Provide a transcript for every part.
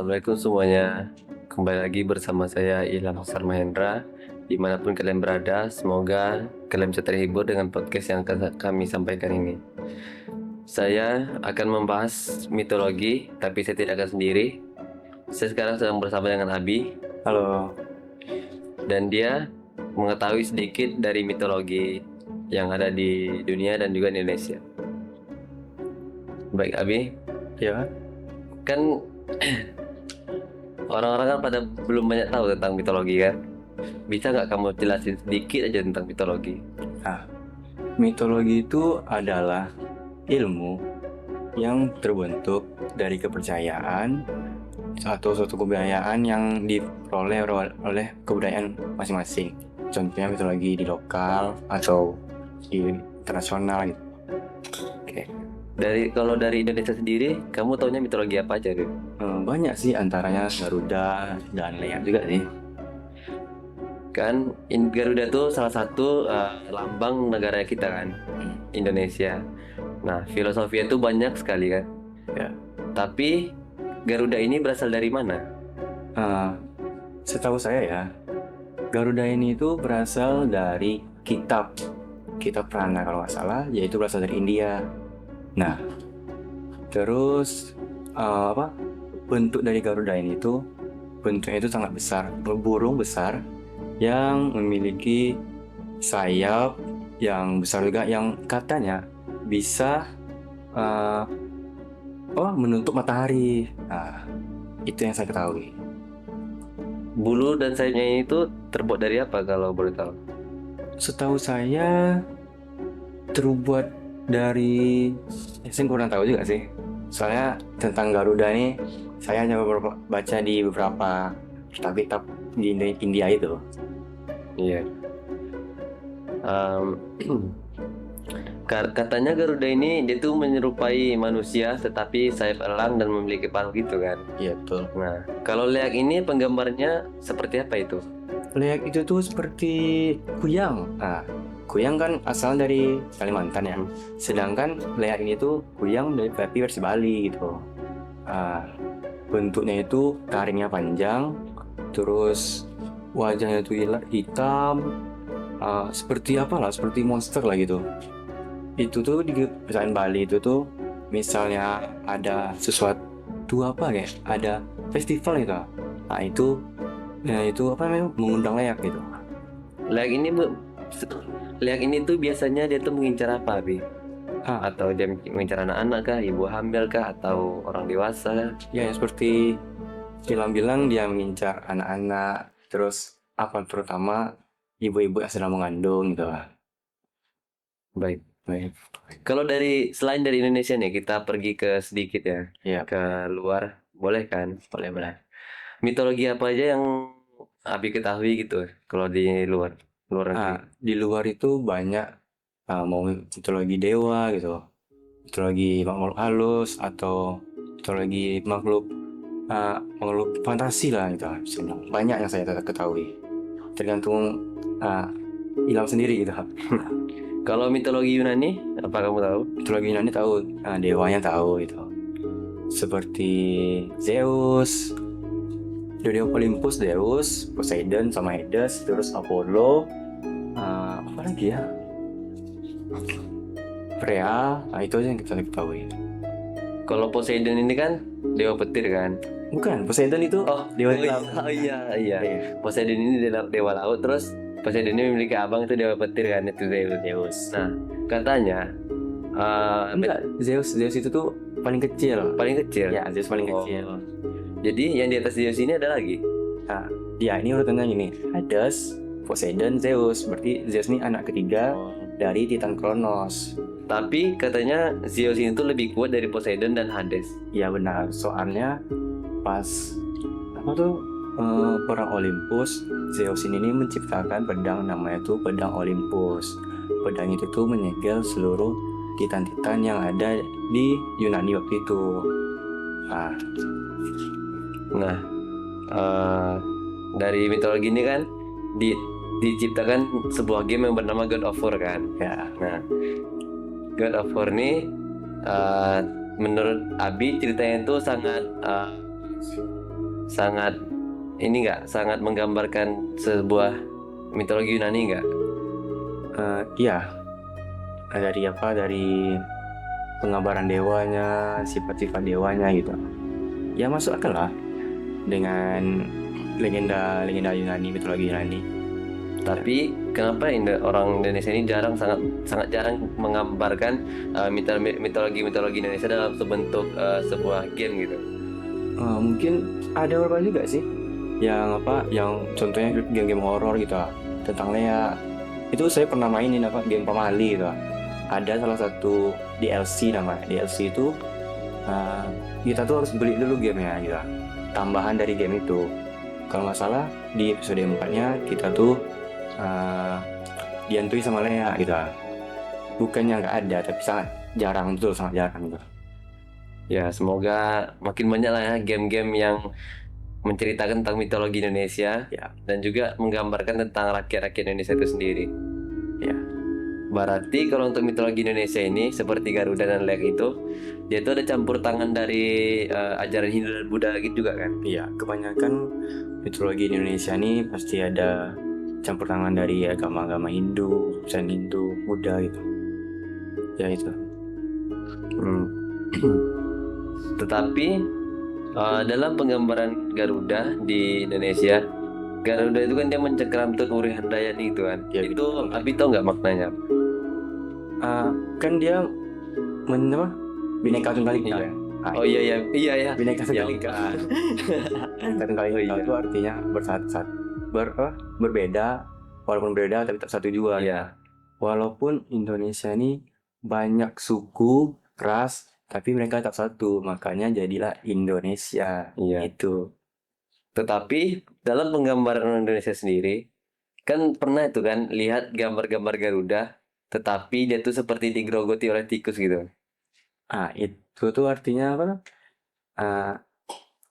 Assalamualaikum semuanya. Kembali lagi bersama saya Ilham Hassan Mahendra. Dimanapun kalian berada, semoga kalian bisa terhibur dengan podcast yang akan kami sampaikan ini. Saya akan membahas mitologi, tapi saya tidak akan sendiri. Saya sekarang sedang bersama dengan Abi, Halo, dan dia mengetahui sedikit dari mitologi yang ada di dunia dan juga di Indonesia. Baik Abi, ya, kan orang-orang kan pada belum banyak tahu tentang mitologi kan. Bisa nggak kamu jelasin sedikit aja tentang mitologi? nah, mitologi itu adalah ilmu yang terbentuk dari kepercayaan atau suatu kebudayaan yang diperoleh oleh kebudayaan masing-masing. Contohnya mitologi di lokal atau di internasional gitu. Oke. Kalau dari Indonesia sendiri, kamu taunya mitologi apa aja tuh? Banyak sih, antaranya Garuda dan lain juga sih. Kan Garuda tuh salah satu lambang negara kita kan, Indonesia. Nah, filosofinya tuh banyak sekali kan. Ya. Tapi Garuda ini berasal dari mana? Eh, Setahu saya ya, Garuda ini itu berasal dari kitab Prana kalau nggak salah, yaitu berasal dari India. Nah, terus bentuk dari Garuda ini tuh bentuknya itu sangat besar, burung besar yang memiliki sayap yang besar juga, yang katanya bisa uh, menutup matahari. Nah, itu yang saya ketahui. Bulu dan sayapnya ini tuh terbuat dari apa kalau boleh tahu? Setahu saya terbuat dari, saya kurang tahu juga sih. Soalnya tentang Garuda ini saya hanya baca di beberapa kitab-kitab di India itu. Iya. Em, Katanya Garuda ini dia tuh menyerupai manusia tetapi sayap elang dan memiliki paruh gitu kan. Iya, betul. Nah, kalau leak ini penggambarnya seperti apa itu? Leak itu tuh seperti kuyang. Nah, kuyang kan asal dari Kalimantan ya. Sedangkan leak ini tuh kuyang dari versi Bali gitu. Bentuknya itu taringnya panjang, terus wajahnya tuh hitam, seperti apa lah, seperti monster lah gitu. Itu tuh di kepercayaan Bali itu tuh, misalnya ada sesuatu apa ya, ada festival gitu. Nah itu apa namanya, mengundang leak gitu. Leak ini leak ini tuh biasanya dia tuh mengincar apa, Bi? Ah, Atau dia mengincar anak-anak kah, ibu hamil kah, atau orang dewasa kah? ya seperti bilang-bilang dia mengincar anak-anak, terus apa terutama ibu-ibu yang sedang mengandung gitu lah. Baik. Baik. Kalau selain dari Indonesia nih, kita pergi ke sedikit ya, Ya, ke luar, boleh kan? boleh. Mitologi apa aja yang Abi ketahui gitu, kalau di luar negeri? Di luar itu banyak, mau mitologi dewa gitu, mitologi makhluk halus, atau mitologi makhluk fantasi lah gitu. Banyak yang saya ketahui. Tergantung Ilham sendiri gitu. Kalau mitologi Yunani, apa kamu tahu? Mitologi Yunani tahu, dewanya tahu gitu. Seperti Zeus, dewa Olympus, Zeus, Poseidon sama Hades, terus Apollo, apa lagi ya? Freya, itu aja yang kita ketahui. Kalau Poseidon ini kan dewa petir kan? Bukan, Poseidon itu dewa laut. Oh iya. Iya. Poseidon ini dewa laut, terus Poseidon ini memiliki abang itu dewa petir kan, itu Zeus. Nah, katanya Enggak, Zeus itu tuh paling kecil. paling kecil. Ya, Zeus paling Oh. kecil. Jadi yang di atas Zeus ini ada lagi. Nah, dia ini urutannya gini: Hades, Poseidon, Zeus. Berarti Zeus ini anak ketiga dari Titan Kronos. Tapi katanya Zeus ini tuh lebih kuat dari Poseidon dan Hades. Iya benar, soalnya pas perang Olympus, Zeus ini menciptakan pedang, namanya tuh pedang Olympus. Pedang itu tuh menyegel seluruh titan-titan yang ada di Yunani waktu itu. Nah, dari mitologi ini kan diciptakan sebuah game yang bernama God of War kan. Ya, Nah, God of War ini menurut Abi ceritanya itu sangat sangat ini nggak sangat menggambarkan sebuah mitologi Yunani nggak? Iya, dari penggambaran dewanya, sifat-sifat dewanya gitu. Ya masuk akal lah dengan legenda Yunani, mitologi Yunani. Tapi kenapa orang Indonesia ini sangat jarang menggambarkan mitologi Indonesia dalam sebentuk sebuah game gitu? Mungkin ada beberapa juga sih yang contohnya game-game horor gitu tentang Lea. Itu saya pernah mainin game pamali gitu. Ada salah satu DLC namanya. DLC itu kita tuh harus beli dulu gamenya gitu. Tambahan dari game itu. Kalau nggak salah di episode 4-nya kita tuh dihantui sama Lea gitu. Bukannya nggak ada, tapi sangat jarang gitu. Ya, semoga makin banyak lah ya game-game yang menceritakan tentang mitologi Indonesia Ya. dan juga menggambarkan tentang rakyat-rakyat Indonesia itu sendiri. Ya. Berarti kalau untuk mitologi Indonesia ini seperti Garuda dan Leak itu, dia itu ada campur tangan dari ajaran Hindu dan Buddha gitu juga kan? Iya, kebanyakan mitologi Indonesia ini pasti ada campur tangan dari agama-agama Hindu, Zen Hindu, Buddha gitu. Ya itu. Tetapi dalam penggambaran Garuda di Indonesia, Garuda itu kan dia mencengkeram Tun Uri Handayani itu kan. Ya, itu betul. Abi tahu nggak maknanya? Kan dia Bhinneka Tunggal Ika. Iya. Oh iya ya. Bhinneka Tunggal Ya. Ika. Bhinneka Tunggal Ika itu artinya berbeda, walaupun berbeda tapi tak satu juga. Iya. Walaupun Indonesia ini banyak suku, ras, tapi mereka tak satu, makanya jadilah Indonesia. Iya. Itu. Tetapi dalam penggambaran Indonesia sendiri, kan pernah itu kan lihat gambar-gambar Garuda, tetapi dia tuh seperti digerogoti oleh tikus gitu. Itu tuh artinya apa?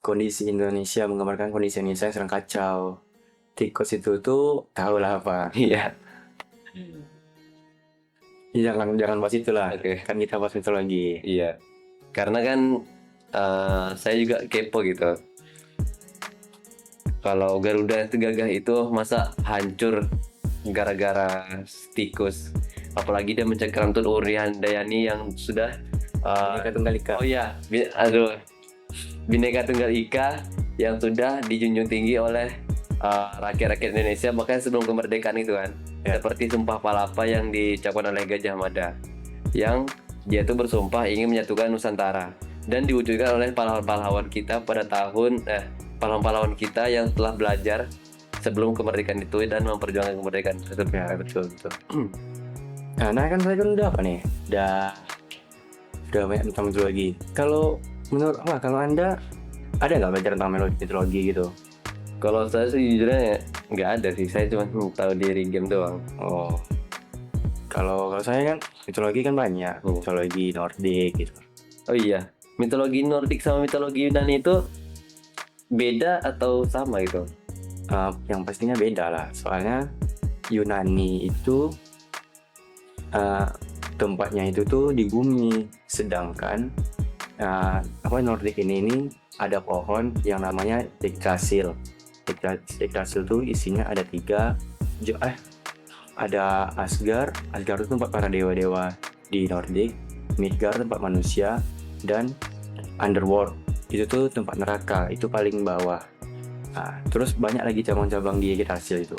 Kondisi Indonesia, menggambarkan kondisi Indonesia yang sedang kacau. Tikus itu tuh tahulah apa. Iya. Jangan bahas itulah. Oke. Kan kita bahas mitologi. Iya. Karena kan saya juga kepo gitu. Kalau Garuda itu gagah itu masa hancur gara-gara tikus. Apalagi dia mencengkeram Tun Uri Handayani yang sudah Bhinneka Tunggal Ika. oh iya, Bhinneka Tunggal Ika yang sudah dijunjung tinggi oleh rakyat-rakyat Indonesia bahkan sebelum kemerdekaan itu kan. Ya. Seperti Sumpah Palapa yang diucapkan oleh Gajah Mada, yang dia itu bersumpah ingin menyatukan Nusantara dan diwujudkan oleh pahlawan-pahlawan kita pada pahlawan-pahlawan kita yang telah belajar sebelum kemerdekaan itu dan memperjuangkan kemerdekaan tersebut. Ya, betul. Nah kan saya kan udah banyak tentang mitologi. Kalau menurut kalau Anda ada nggak belajar tentang mitologi gitu? Kalau saya sejujurnya nggak ada sih, saya cuma tahu diri game doang. Oh, kalau saya kan mitologi kan banyak, mitologi Nordik gitu. Oh iya, mitologi Nordik sama mitologi Yunani itu beda atau sama gitu? Yang pastinya beda lah, soalnya Yunani itu tempatnya itu tuh di bumi, sedangkan Nordik ini ada pohon yang namanya Yggdrasil. Yggdrasil tuh isinya ada 3, ada Asgard itu tempat para dewa-dewa di Nordik, Midgard tempat manusia, dan Underworld itu tuh tempat neraka, itu paling bawah. Terus banyak lagi cabang-cabang di Yggdrasil itu.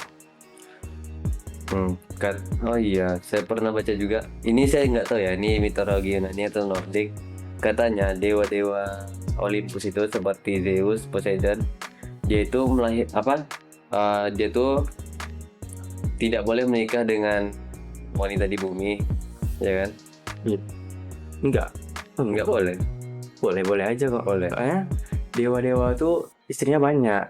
Oh iya, saya pernah baca juga. Ini saya nggak tahu ya, ini mitologi Yunani atau Nordik. Katanya dewa-dewa Olympus itu seperti Zeus, Poseidon, dia itu dia tuh tidak boleh menikah dengan wanita di bumi, ya kan? Enggak boleh. Boleh aja kok. Boleh. Soalnya dewa-dewa tuh istrinya banyak.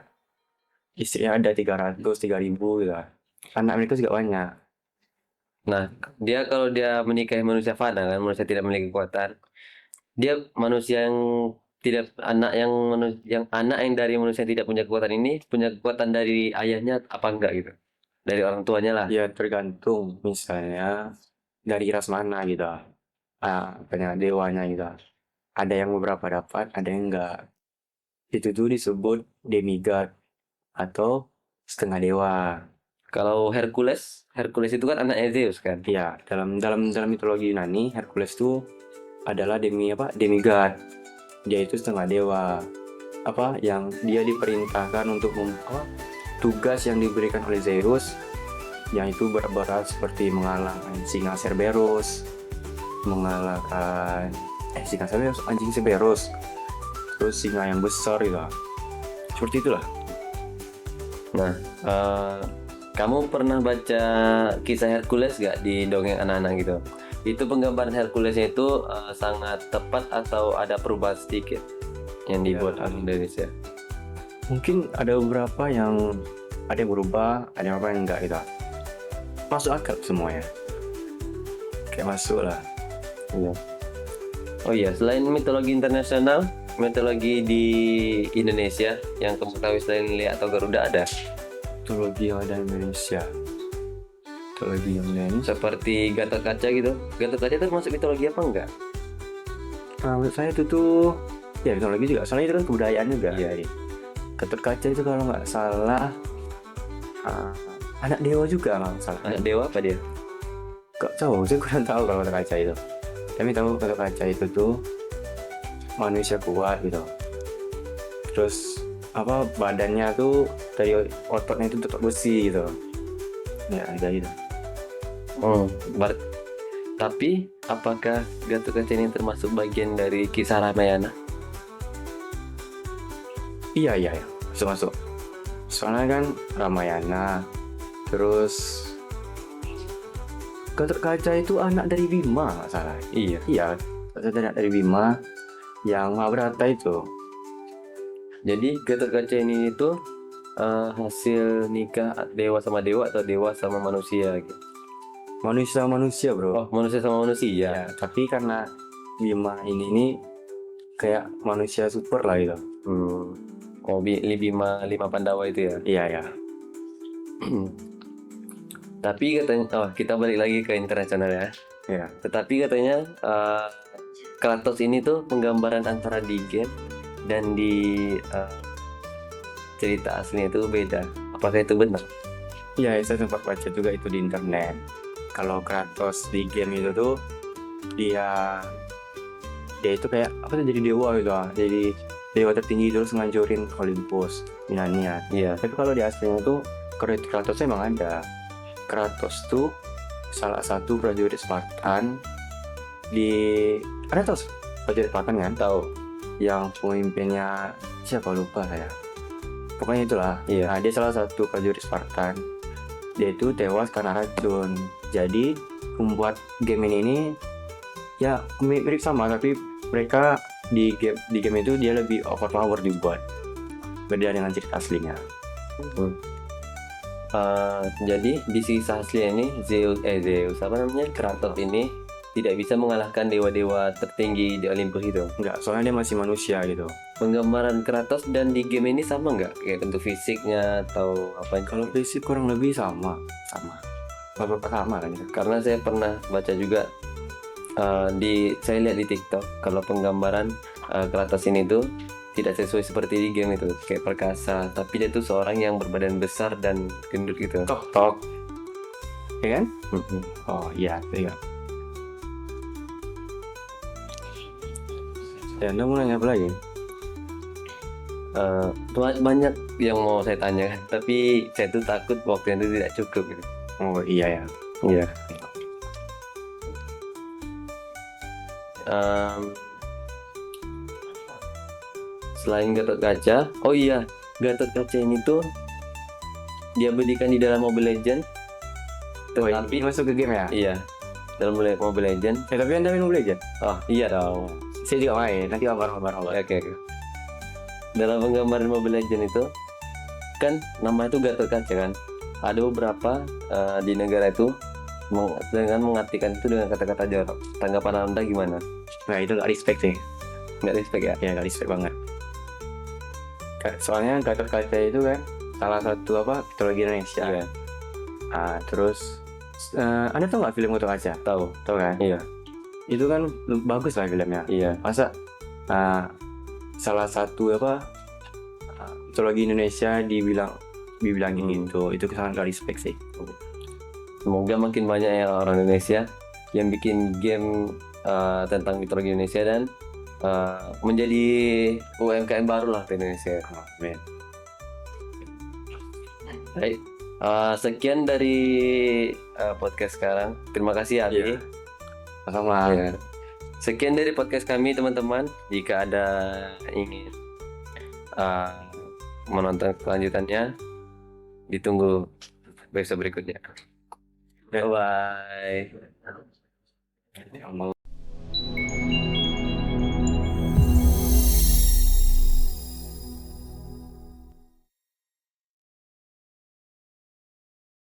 Istrinya ada 300, 3000 gitu. Anak mereka juga banyak. Nah, kalau dia menikahi manusia fana kan, manusia tidak memiliki kekuatan. Dia manusia yang tidak anak yang dari manusia yang tidak punya kekuatan ini punya kekuatan dari ayahnya apa enggak gitu. Dari orang tuanya lah. Ya tergantung, misalnya dari ras mana gitu. Banyak dewanya gitu. Ada yang beberapa dapat, ada yang enggak. itu tuh disebut demigod atau setengah dewa. Kalau Hercules itu kan anaknya Zeus kan? Iya, dalam mitologi Yunani, Hercules tuh adalah demigod. Dia itu setengah dewa. Yang dia diperintahkan untuk tugas yang diberikan oleh Zeus, yang itu berat-berat seperti mengalahkan singa Cerberus, mengalahkan anjing Cerberus, terus singa yang besar gitu. Seperti itulah. Nah, kamu pernah baca kisah Hercules gak di dongeng anak-anak gitu? Itu penggambaran Herculesnya itu sangat tepat atau ada perubahan sedikit yang dibuat oleh Indonesia? Mungkin ada beberapa yang ada yang berubah, ada yang enggak gitu. Masuk akal semuanya. Kayak masuk lah. Iya. Oh iya, selain mitologi internasional, mitologi di Indonesia yang kamu tahu selain Lea atau Garuda ada? Mitologi yang ada di Indonesia. Mitologi yang Indonesia. Seperti Gatot Kaca gitu. Gatot Kaca itu masuk mitologi apa enggak? Menurut saya itu tuh ya mitologi juga. Soalnya itu kan kebudayaan juga. Iya. Gatot Kaca itu kalau nggak salah anak dewa juga kalau nggak salah. Anak dewa apa dia? Gak tahu, saya kurang tahu kalau Gatot Kaca itu. Tapi tahu Gatot Kaca itu tuh manusia kuat gitu. Terus badannya tuh dari ototnya itu tetap besi gitu. Ya ada gitu. Tapi apakah Gatot Kaca ini termasuk bagian dari kisah Ramayana? Iya masuk. Soalnya kan Ramayana, terus Gatot Kaca itu anak dari Bima nggak salah. Iya, anak dari Bima yang Mahabharata itu. Jadi Gatot Kaca ini itu hasil nikah dewa sama dewa atau dewa sama manusia gitu? Manusia bro. Oh, manusia sama manusia. Ya, tapi karena Bima ini kayak manusia super lah gitu. Oh, lima Pandawa itu ya? Iya ya. Tapi katanya, kita balik lagi ke internasional ya. Iya. Tetapi katanya Kratos ini tuh penggambaran antara di game dan di cerita aslinya itu beda. Apakah itu benar? Iya, saya sempat baca juga itu di internet. Kalau Kratos di game itu tuh dia itu kayak jadi dewa gitu lah. Jadi dewa tertinggi terus ngancurin Olympus, Minania. Iya. Tapi kalau di aslinya tuh Kratos emang ada. Kratos tuh salah satu prajurit Spartan ada tahu prajurit Spartan kan? Tahu. Yang pemimpinnya siapa lupa saya. Pokoknya itulah. Iya. Nah, dia salah satu prajurit Spartan. Dia itu tewas karena racun. Jadi membuat game ini ya mirip sama, tapi mereka di game itu dia lebih overpower dibuat. Beda dengan cerita aslinya. Jadi di kisah asli ini Zeus Kratos ini tidak bisa mengalahkan dewa-dewa tertinggi di Olympus itu. Enggak, soalnya dia masih manusia gitu. Penggambaran Kratos dan di game ini sama nggak? Kayak bentuk fisiknya atau apa? Kalau fisik kurang lebih sama. Beberapa sama kan gitu. Karena saya pernah baca juga saya lihat di TikTok kalau penggambaran Kratos ini tuh tidak sesuai seperti di game itu, kayak perkasa, tapi dia tuh seorang yang berbadan besar dan gendut gitu. Tok. Ya kan? Oh iya, iya. Ya, Anda mau nanya apa lagi? Banyak yang mau saya tanyakan, tapi saya tuh takut waktu itu tidak cukup gitu. Oh iya ya. Iya. Selain Gatot Kaca, Gatot Kaca ini tuh dia belikan di dalam Mobile Legend. Tapi masuk ke game ya? Iya, dalam Mobile Legend. Tapi Anda main Mobile Legend? Oh iya dong. Saya juga main. Nanti kabar. Oke. Dalam penggambaran Mobile Legend itu kan namanya itu Gatot Kaca kan. Ada beberapa di negara itu dengan mengartikan itu dengan kata-kata jorok. Tanggapan Anda gimana? Nah itu gak respect sih. Nggak respect ya? Ya gak respect banget. Soalnya Gatot Kaca itu kan salah satu mitologi Indonesia. Iya. Terus Anda tahu nggak film Gatot Kaca? Tahu kan? Iya. Itu kan bagus lah filmnya. Iya. Masa salah satu mitologi Indonesia dibilangin gitu. Itu sangat gak respect sih. Semoga makin banyak ya orang Indonesia yang bikin game tentang mitologi Indonesia dan menjadi UMKM baru lah di Indonesia. Amin. Baik, sekian dari podcast sekarang. Terima kasih Abi. Iya. Sama. Ya. Sekian dari podcast kami teman-teman. Jika ada ingin menonton kelanjutannya, ditunggu episode berikutnya. Bye bye.